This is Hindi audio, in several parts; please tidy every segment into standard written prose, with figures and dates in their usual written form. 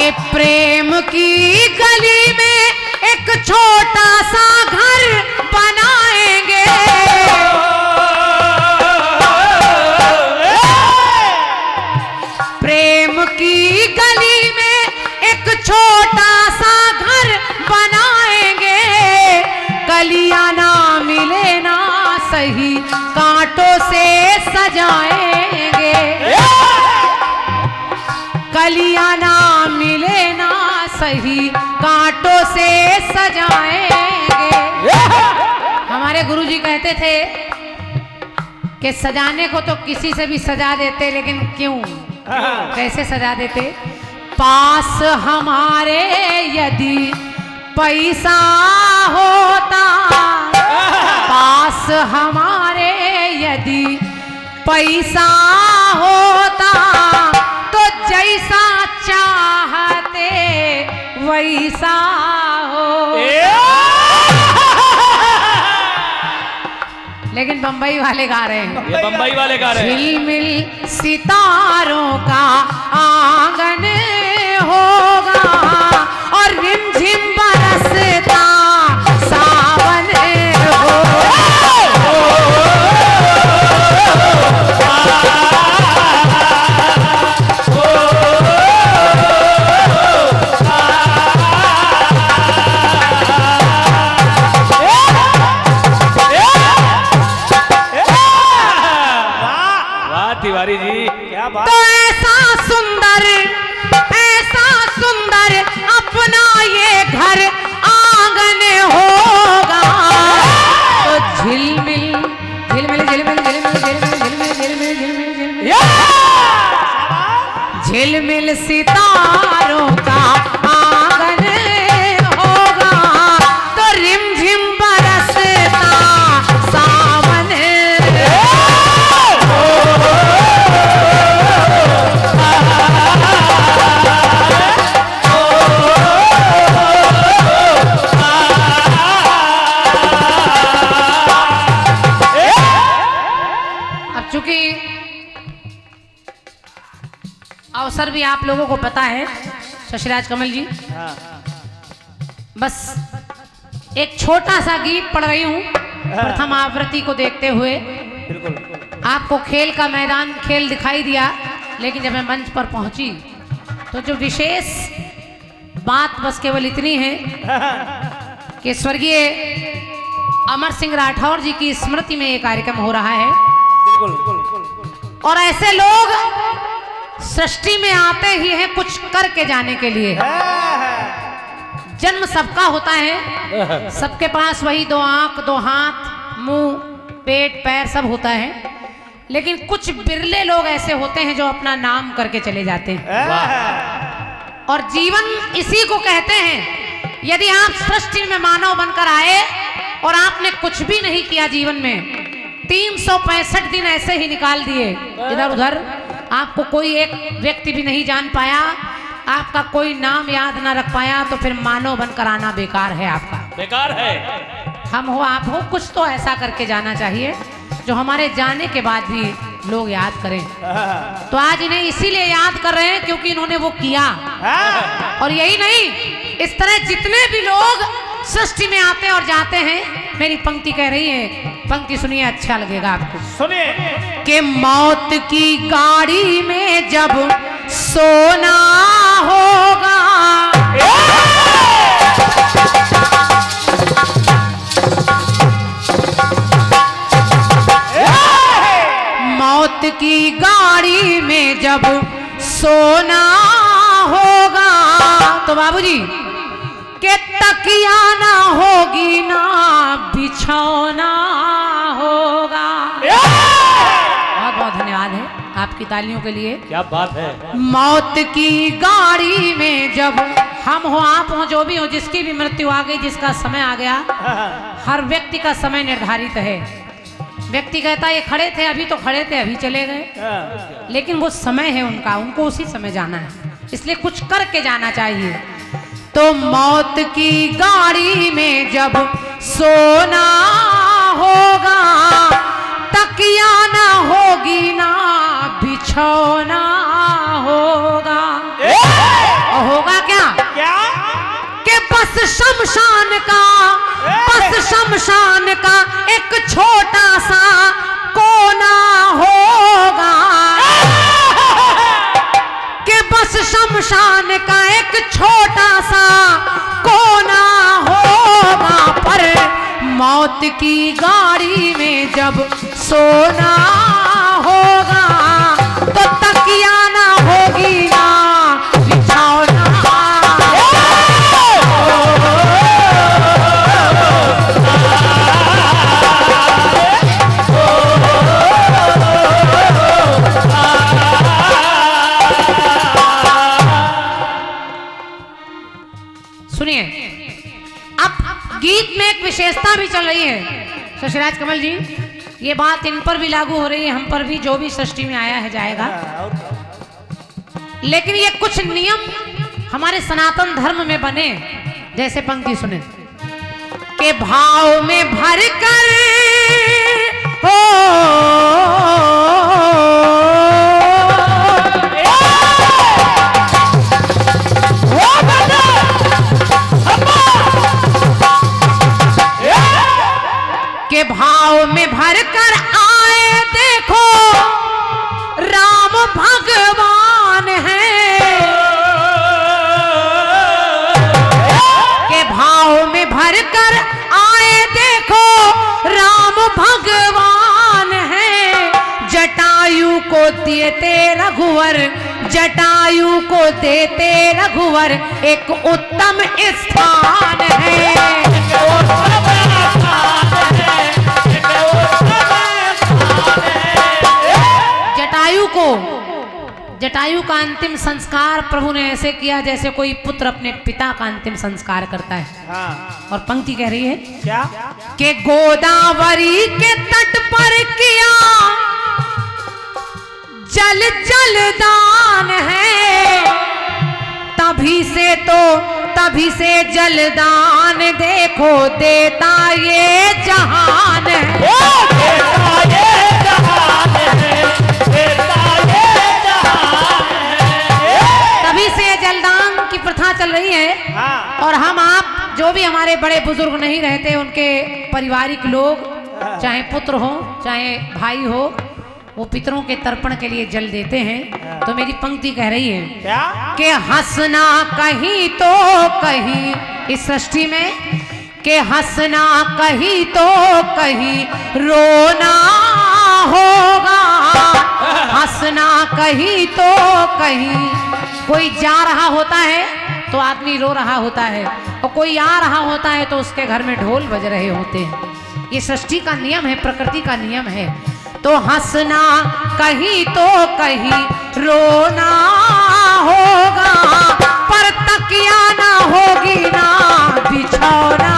कि प्रेम की गली में एक छोटा सा घर बनाएंगे। प्रेम की गली में एक छोटा सा घर बनाएंगे। कलियां ना मिले ना सही कांटों से सजाएंगे। कलियां ना मिले ना सही कांटों से सजाएंगे। हमारे गुरुजी कहते थे कि सजाने को तो किसी से भी सजा देते, लेकिन क्यों, कैसे सजा देते? पास हमारे यदि पैसा होता, पास हमारे यदि पैसा होता, तो जैसा चाहते वैसा हो। लेकिन बंबई वाले गा रहे हैं, ये बंबई वाले गा रहे हैं। झिलमिल सितारों का आंगन होगा और रिमझिम बरसता सावन तिवारी जी क्या बात। तो ऐसा सुंदर अपना ये घर आंगन होगा। तो झिलमिल झिलमिल झिलमिल झिलमिल झिलमिल झिलमिल झिलमिल झिलमिल झिलमिल सितारों का आंगन होगा। तो रिमझिम बरसता सावन। चूंकि अवसर भी आप लोगों को पता है, शशिराज कमल जी, बस एक छोटा सा गीत पढ़ रही हूँ प्रथम आवृत्ति को देखते हुए। आपको खेल का मैदान खेल दिखाई दिया, लेकिन जब मैं मंच पर पहुंची तो जो विशेष बात बस केवल इतनी है कि स्वर्गीय अमर सिंह राठौर जी की स्मृति में ये कार्यक्रम हो रहा है। और ऐसे लोग सृष्टि में आते ही हैं कुछ करके जाने के लिए। जन्म सबका होता है, सबके पास वही दो आंख, दो हाथ, मुंह, पेट, पैर सब होता है, लेकिन कुछ बिरले लोग ऐसे होते हैं जो अपना नाम करके चले जाते हैं। और जीवन इसी को कहते हैं। यदि आप सृष्टि में मानव बनकर आए और आपने कुछ भी नहीं किया जीवन में, 365 दिन ऐसे ही निकाल दिए इधर उधर, आपको कोई एक व्यक्ति भी नहीं जान पाया, आपका कोई नाम याद ना रख पाया, तो फिर मानव बनकर आना बेकार है, आपका बेकार है। हम हो आप हो, कुछ तो ऐसा करके जाना चाहिए जो हमारे जाने के बाद भी लोग याद करें। तो आज इन्हें इसीलिए याद कर रहे हैं क्योंकि इन्होंने वो किया। और यही नहीं, इस तरह जितने भी लोग सृष्टि में आते और जाते हैं, मेरी पंक्ति कह रही है, पंक्ति सुनिए, अच्छा लगेगा आपको। सुनिए कि मौत की गाड़ी में जब सोना होगा, मौत की गाड़ी में जब सोना होगा, तो बाबूजी के तकिया ना होगी ना बिछौना होगा। बहुत बहुत धन्यवाद है आपकी तालियों के लिए। क्या बात है। मौत की गाड़ी में जब हम हो आप हो, जो भी हो, जिसकी भी मृत्यु आ गई, जिसका समय आ गया, हर व्यक्ति का समय निर्धारित है। व्यक्ति कहता है ये खड़े थे अभी, तो खड़े थे अभी चले गए, लेकिन वो समय है उनका, उनको उसी समय जाना है, इसलिए कुछ करके जाना चाहिए। तो मौत की गाड़ी में जब सोना होगा, तकिया ना होगी ना बिछौना होगा। होगा शमशान का एक छोटा सा कोना होगा, कि बस शमशान का एक छोटा सा कोना होगा, पर मौत की गाड़ी में जब सोना होगा तो तकिया ना होगी ना बिछौना। सुनिए, अब गीत में एक विशेषता भी चल रही है शशिराज कमल जी, ये बात इन पर भी लागू हो रही है, हम पर भी, जो भी सृष्टि में आया है जाएगा। लेकिन ये कुछ नियम हमारे सनातन धर्म में बने, जैसे पंक्ति सुने, के भाव में भर कर के भाव में भर कर आए देखो राम भगवान है, के भाव में भर कर आए देखो राम भगवान है, जटायु को देते रघुवर, जटायु को देते रघुवर एक उत्तम स्थान है। जटायु का अंतिम संस्कार प्रभु ने ऐसे किया जैसे कोई पुत्र अपने पिता का अंतिम संस्कार करता है। हाँ। और पंक्ति कह रही है क्या, कि गोदावरी के तट पर किया जल जलदान है, तभी से जलदान देखो देता ये जहान है। तभी से जलदान की प्रथा चल रही है। हाँ। और हम आप जो भी हमारे बड़े बुजुर्ग नहीं रहते, उनके पारिवारिक लोग, चाहे पुत्र हो चाहे भाई हो, वो पितरों के तर्पण के लिए जल देते हैं। तो मेरी पंक्ति कह रही है क्या, कि हंसना कहीं तो कहीं इस सृष्टि में, कि हंसना कहीं तो कहीं रोना होगा, हंसना कहीं तो कहीं, कोई जा रहा होता है तो आदमी रो रहा होता है, और कोई आ रहा होता है तो उसके घर में ढोल बज रहे होते हैं। ये सृष्टि का नियम है, प्रकृति का नियम है। तो हंसना कहीं तो कहीं रोना होगा, पर तकिया ना होगी ना बिछौना।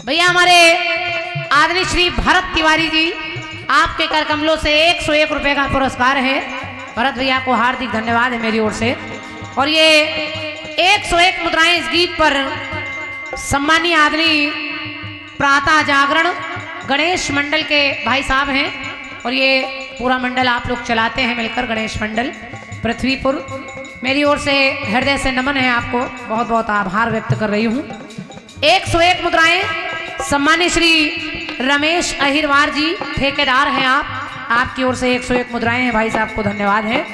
भैया हमारे आदरणीय श्री भरत तिवारी जी, आपके कर कमलों से 101 रुपए का पुरस्कार है। भरत भैया को हार्दिक धन्यवाद है मेरी ओर से। और ये 101 मुद्राएं इस गीत पर सम्मानीय आदरणीय प्रातः जागरण गणेश मंडल के भाई साहब हैं, और ये पूरा मंडल आप लोग चलाते हैं मिलकर, गणेश मंडल पृथ्वीपुर। मेरी ओर से हृदय से नमन है आपको, बहुत बहुत आभार व्यक्त कर रही हूँ। 101 मुद्राएं सम्मानित श्री रमेश अहिरवार जी, ठेकेदार हैं आप, आपकी ओर से 101 मुद्राएं हैं भाई साहब को धन्यवाद है।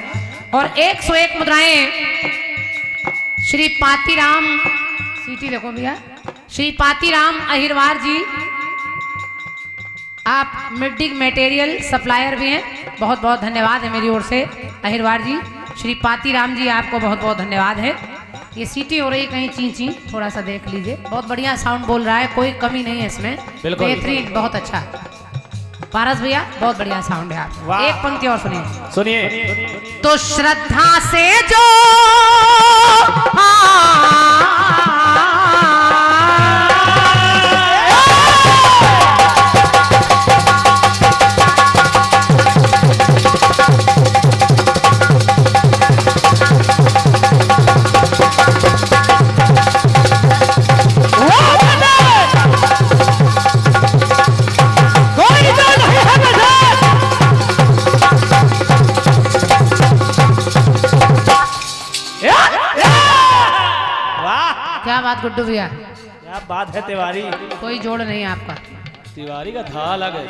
और 101 मुद्राएं श्री पातीराम, सीटी देखो भैया, श्री पातीराम अहिरवार जी, आप मिड मटेरियल सप्लायर भी हैं, बहुत बहुत धन्यवाद है मेरी ओर से अहिरवार जी। श्री पातीराम जी आपको बहुत बहुत धन्यवाद है। ये सीटी हो रही कहीं ची ची, थोड़ा सा देख लीजिए। बहुत बढ़िया साउंड बोल रहा है, कोई कमी नहीं है इसमें, बेहतरीन, बहुत अच्छा। पारस भैया बहुत बढ़िया साउंड है आप। एक पंक्ति और सुनिए। तो श्रद्धा से जो क्या बात गुड्डू भैया, क्या बात है तिवारी। कोई जोड़ नहीं आपका। तिवारी का था अलग है।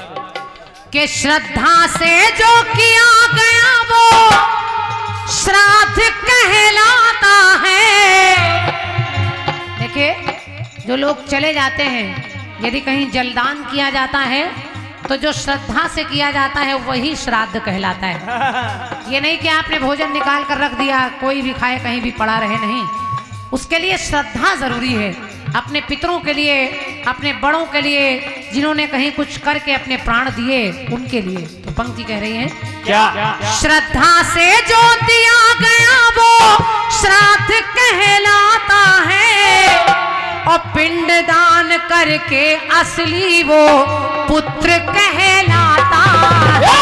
कि श्रद्धा से जो किया गया वो श्राद्ध कहलाता है। देखिए, जो लोग चले जाते हैं, यदि कहीं जलदान किया जाता है तो जो श्रद्धा से किया जाता है वही श्राद्ध कहलाता है। ये नहीं कि आपने भोजन निकाल कर रख दिया, कोई भी खाए कहीं भी पड़ा रहे, नहीं। उसके लिए श्रद्धा जरूरी है, अपने पितरों के लिए, अपने बड़ों के लिए, जिन्होंने कहीं कुछ करके अपने प्राण दिए, उनके लिए। तो पंक्ति कह रही है क्या? श्रद्धा से जो दिया गया वो श्राद्ध कहलाता है, और पिंड दान करके असली वो पुत्र कहलाता है।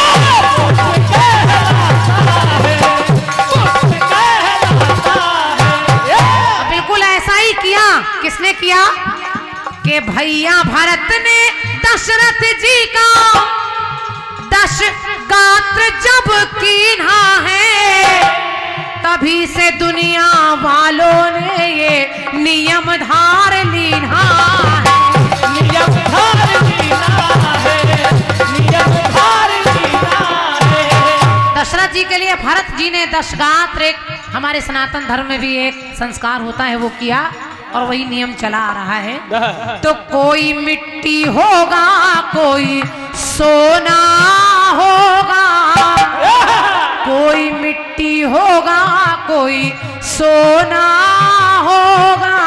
बिल्कुल ऐसा ही किया। किसने किया? कि भैया भरत ने दशरथ जी का 10 गात्र जब कीन्हा है, तभी से दुनिया वालों ने ये नियम धार लीना है। नियम धार लीना है, नियम धार लीना है। दशरथ जी के लिए भरत जी ने 10 गात्र, एक हमारे सनातन धर्म में भी एक संस्कार होता है, वो किया, और वही नियम चला आ रहा है। तो कोई मिट्टी होगा, कोई सोना होगा, कोई मिट्टी होगा, कोई सोना होगा।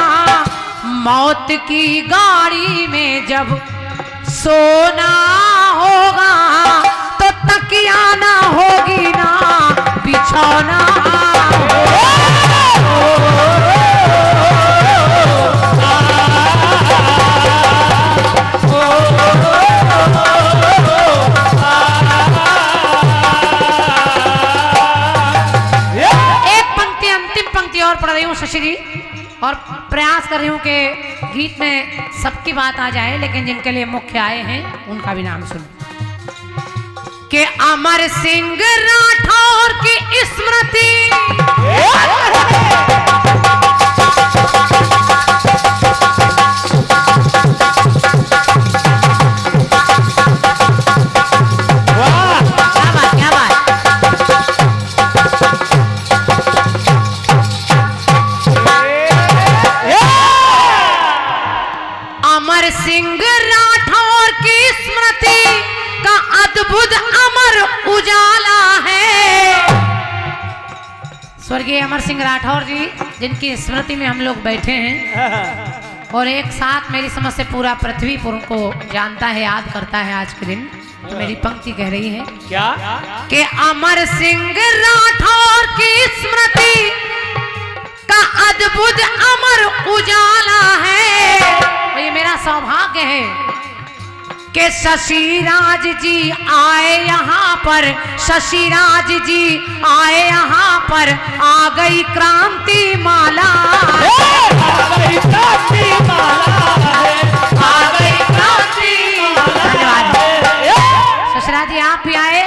मौत की गाड़ी में जब सोना होगा तो तकिया ना होगी ना बिछौना। और पढ़ रही हूँ शशि जी, और प्रयास कर रही हूँ कि गीत में सबकी बात आ जाए, लेकिन जिनके लिए मुख्य आए हैं उनका भी नाम सुनो। कि अमर सिंह राठौर की स्मृति सिंह राठौर की स्मृति का अद्भुत अमर उजाला है। स्वर्गीय अमर सिंह राठौर जी, जिनकी स्मृति में हम लोग बैठे हैं, और एक साथ मेरी समझ से पूरा पृथ्वीपुर को जानता है, याद करता है आज के दिन। तो मेरी पंक्ति कह रही है क्या? कि अमर सिंह राठौर की स्मृति का अद्भुत अमर उजाला है। ये मेरा सौभाग्य है कि शशिराज जी आए यहाँ पर, शशिराज जी आए यहाँ पर, आ गई क्रांति माला, आ गई क्रांति माला, आ गई क्रांति माला। शशिराज जी आप भी आए,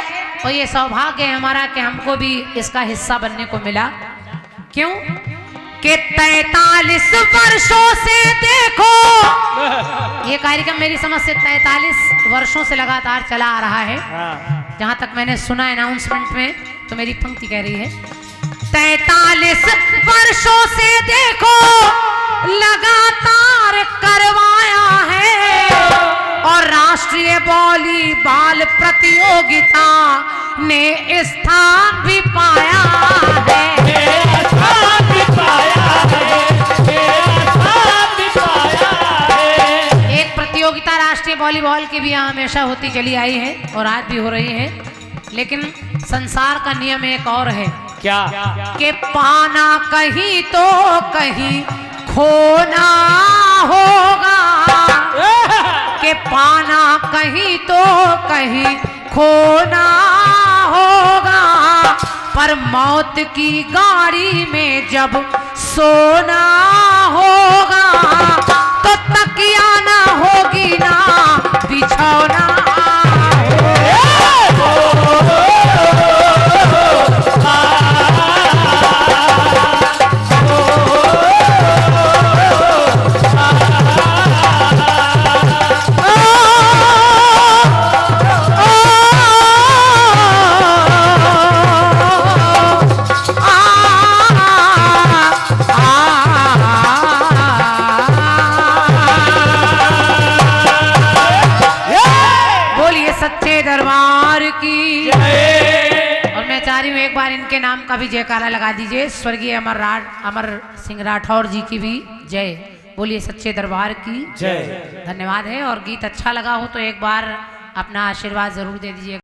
और ये सौभाग्य है हमारा कि हमको भी इसका हिस्सा बनने को मिला। क्यों? कि 43 वर्षों से देखो, ये कार्यक्रम मेरी समझ से 43 वर्षों से लगातार चला आ रहा है, जहां तक मैंने सुना अनाउंसमेंट में। तो मेरी पंक्ति कह रही है 43 वर्षों से देखो लगातार करवाया है, और राष्ट्रीय वॉलीबॉल प्रतियोगिता ने स्थान भी पाया है। एक प्रतियोगिता राष्ट्रीय वॉलीबॉल की भी यहाँ हमेशा होती चली आई है, और आज भी हो रही है, लेकिन संसार का नियम एक और है। क्या? कि पाना कहीं तो कहीं खोना होगा, कि पाना कहीं तो कहीं खोना होगा, पर मौत की गाड़ी में जब सोना होगा तो तकिया ना होगी ना बिछौना। है। और मैं चाह रही हूँ एक बार इनके नाम का भी जयकारा लगा दीजिए। स्वर्गीय अमर सिंह राठौर जी की भी जय। बोलिए सच्चे दरबार की जय। धन्यवाद है। और गीत अच्छा लगा हो तो एक बार अपना आशीर्वाद जरूर दे दीजिए।